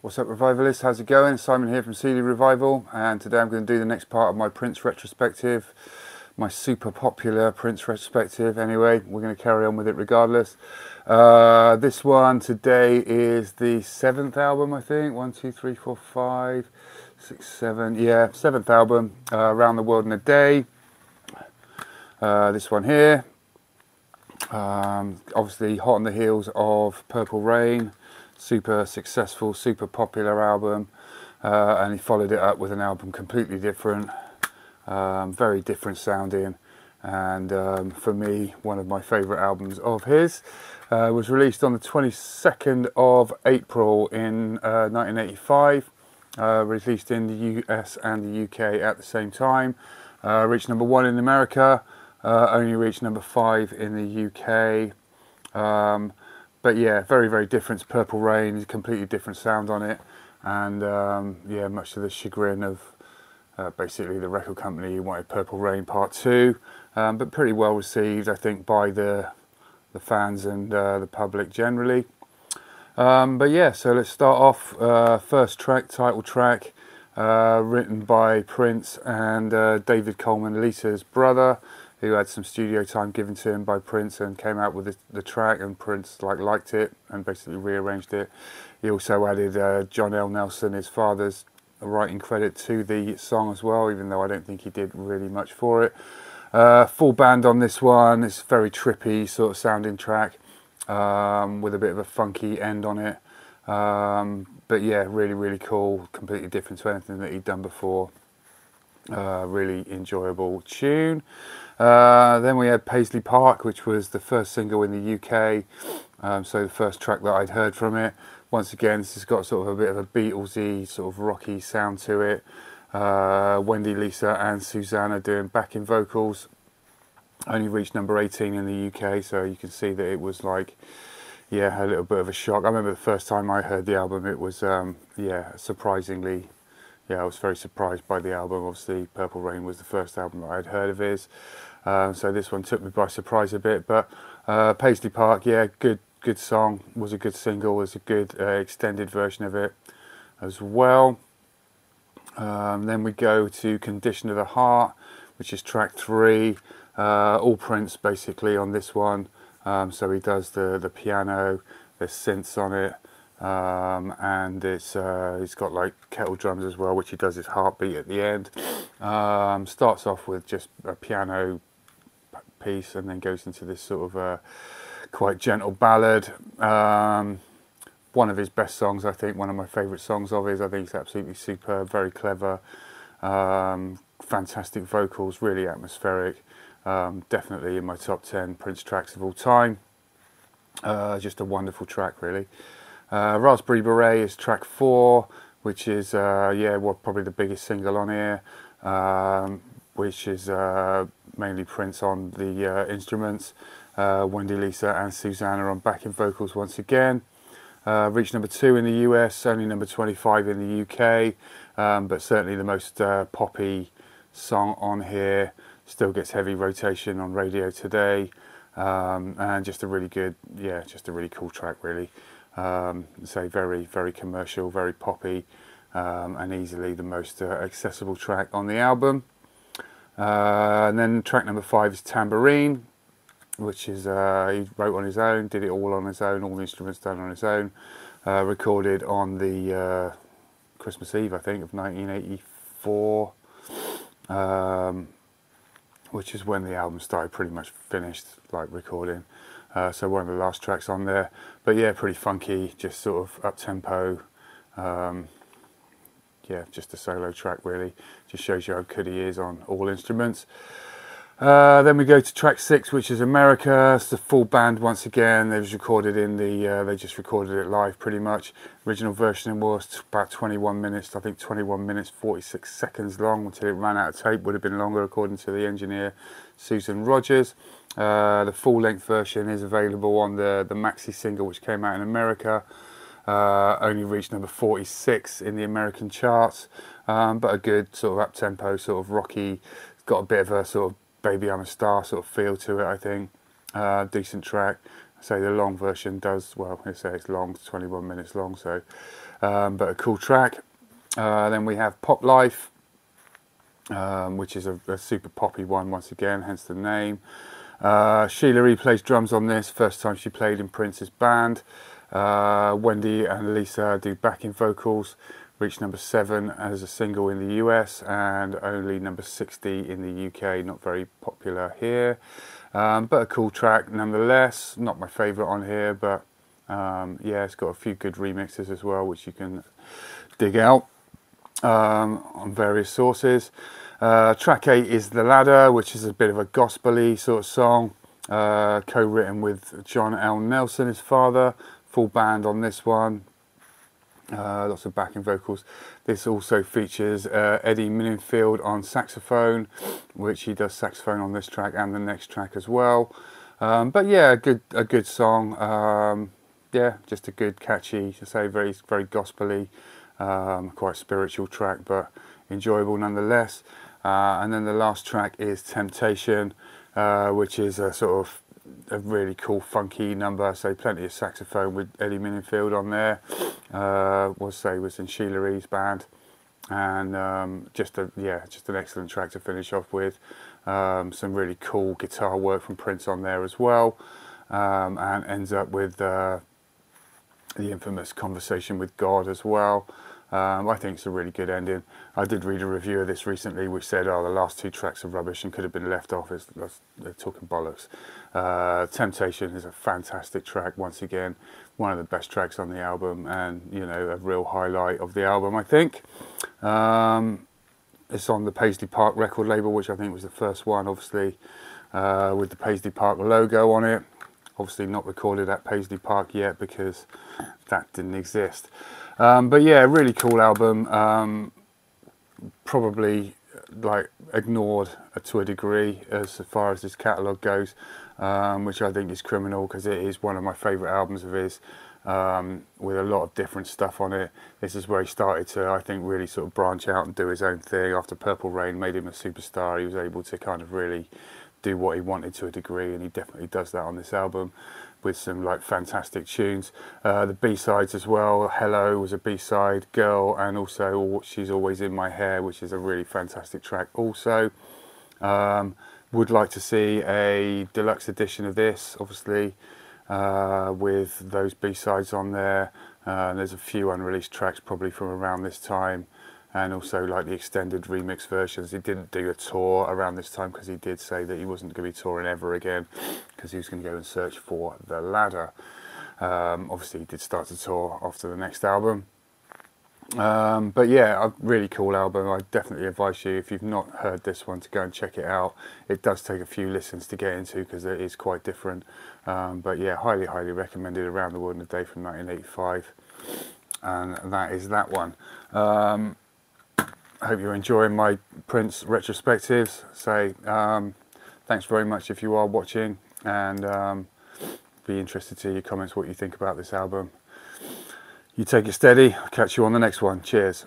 What's up, Revivalists? How's it going? Simon here from CD Revival, and today I'm going to do the next part of my Prince retrospective, my super popular Prince retrospective. Anyway, we're going to carry on with it regardless. This one today is the 7th album, I think. 1, 2, 3, 4, 5, 6, 7. Yeah, 7th album, Around the World in a Day. This one here. Obviously hot on the heels of Purple Rain. Super successful, super popular album, and he followed it up with an album completely different, very different sounding, and for me, one of my favourite albums of his. Was released on the 22nd of April in 1985, released in the US and the UK at the same time, reached number 1 in America, only reached number 5 in the UK. But yeah, very, very different to Purple Rain, completely different sound on it, and yeah, much to the chagrin of basically the record company who wanted Purple Rain Part 2, but pretty well received, I think, by the fans and the public generally. But yeah, so let's start off. First track, title track, written by Prince and David Coleman, Lisa's brother, who had some studio time given to him by Prince and came out with the track, and Prince liked it and basically rearranged it. He also added John L. Nelson, his father's, writing credit to the song as well, even though I don't think he did really much for it. Full band on this one. It's a very trippy sort of sounding track, with a bit of a funky end on it. But yeah, really, really cool, completely different to anything that he'd done before. Really enjoyable tune. Then we had Paisley Park, which was the first single in the UK, so the first track that I'd heard from it. Once again, this has got sort of a bit of a Beatlesy, sort of rocky sound to it. Wendy, Lisa and Susanna doing backing vocals. Only reached number 18 in the UK, so you can see that it was like, yeah, a little bit of a shock. I remember the first time I heard the album, it was, yeah, surprisingly, yeah, I was very surprised by the album. Obviously, Purple Rain was the first album that I'd heard of his, so this one took me by surprise a bit. But Paisley Park, yeah, good song, was a good single, was a good extended version of it as well. Then we go to Condition of the Heart, which is track 3, all Prince basically on this one. So he does the piano, there's synths on it. And it's got like kettle drums as well, which he does his heartbeat at the end. Starts off with just a piano piece and then goes into this sort of quite gentle ballad. One of his best songs, I think, one of my favourite songs of his. I think it's absolutely superb, very clever, fantastic vocals, really atmospheric. Definitely in my top 10 Prince tracks of all time. Just a wonderful track, really. Raspberry Beret is track 4, which is yeah, well, probably the biggest single on here, which is mainly Prince on the instruments, Wendy, Lisa and Susanna on backing vocals once again. Reached number 2 in the US, only number 25 in the UK, but certainly the most poppy song on here. Still gets heavy rotation on radio today, and just a really good, yeah, just a really cool track, really. So very, very commercial, very poppy, and easily the most accessible track on the album. And then track number 5 is Tambourine, which is he wrote on his own, did it all on his own, all the instruments done on his own. Recorded on the Christmas Eve, I think, of 1984, which is when the album started pretty much finished, like recording. So one of the last tracks on there, but yeah, pretty funky, just sort of up-tempo, yeah, just a solo track really, just shows you how good he is on all instruments. Then we go to track 6, which is America. It's the full band once again. They was recorded in the, they just recorded it live pretty much. Original version was about 21 minutes, I think 21 minutes 46 seconds long, until it ran out of tape. Would have been longer according to the engineer Susan Rogers. The full length version is available on the maxi single, which came out in America. Only reached number 46 in the American charts, but a good sort of up-tempo, sort of rocky. It's got a bit of a sort of Baby I'm a Star sort of feel to it, I think. Decent track. Say the long version does, well, I say it's long, it's 21 minutes long, so, but a cool track. Then we have Pop Life, which is a super poppy one once again, hence the name. Sheila E plays drums on this, first time she played in Prince's band. Wendy and Lisa do backing vocals, reached number 7 as a single in the US and only number 60 in the UK, not very popular here. But a cool track nonetheless, not my favourite on here, but yeah, it's got a few good remixes as well, which you can dig out on various sources. Track 8 is The Ladder, which is a bit of a gospel-y sort of song, co-written with John L. Nelson, his father, full band on this one. Lots of backing vocals. This also features Eddie Minnifield on saxophone, which he does saxophone on this track and the next track as well. But yeah, a good song. Yeah, just a good, catchy, to say, very gospel-y, quite spiritual track, but enjoyable nonetheless. And then the last track is Temptation, which is a sort of a really cool funky number, so plenty of saxophone with Eddie Minnifield on there. Was in Sheila E's band, and just an excellent track to finish off with. Some really cool guitar work from Prince on there as well, and ends up with the infamous Conversation with God as well. I think it's a really good ending. I did read a review of this recently which said, oh, the last 2 tracks are rubbish and could have been left off. They're talking bollocks. Temptation is a fantastic track, once again, one of the best tracks on the album, and you know, a real highlight of the album, I think. It's on the Paisley Park record label, which I think was the first one, obviously, with the Paisley Park logo on it. Obviously not recorded at Paisley Park yet because that didn't exist. But yeah, really cool album. Probably like ignored to a degree as far as his catalogue goes, which I think is criminal because it is one of my favourite albums of his, with a lot of different stuff on it. This is where he started to, I think, really sort of branch out and do his own thing. After Purple Rain made him a superstar, he was able to kind of really do what he wanted to a degree, and he definitely does that on this album with some like fantastic tunes. The B-sides as well. Hello was a B-side, Girl, and also She's Always in My Hair, which is a really fantastic track also. Would like to see a deluxe edition of this, obviously, with those B-sides on there. There's a few unreleased tracks probably from around this time, and also like the extended remix versions. He didn't do a tour around this time because he did say that he wasn't going to be touring ever again because he was going to go and search for The Ladder. Obviously he did start to tour after the next album. But yeah, a really cool album. I definitely advise you, if you've not heard this one, to go and check it out. It does take a few listens to get into because it is quite different. But yeah, highly recommended. Around the World in a Day from 1985. And that is that one. I hope you're enjoying my Prince retrospectives. Thanks very much if you are watching, and be interested to hear your comments, what you think about this album. You take it steady. I'll catch you on the next one. Cheers.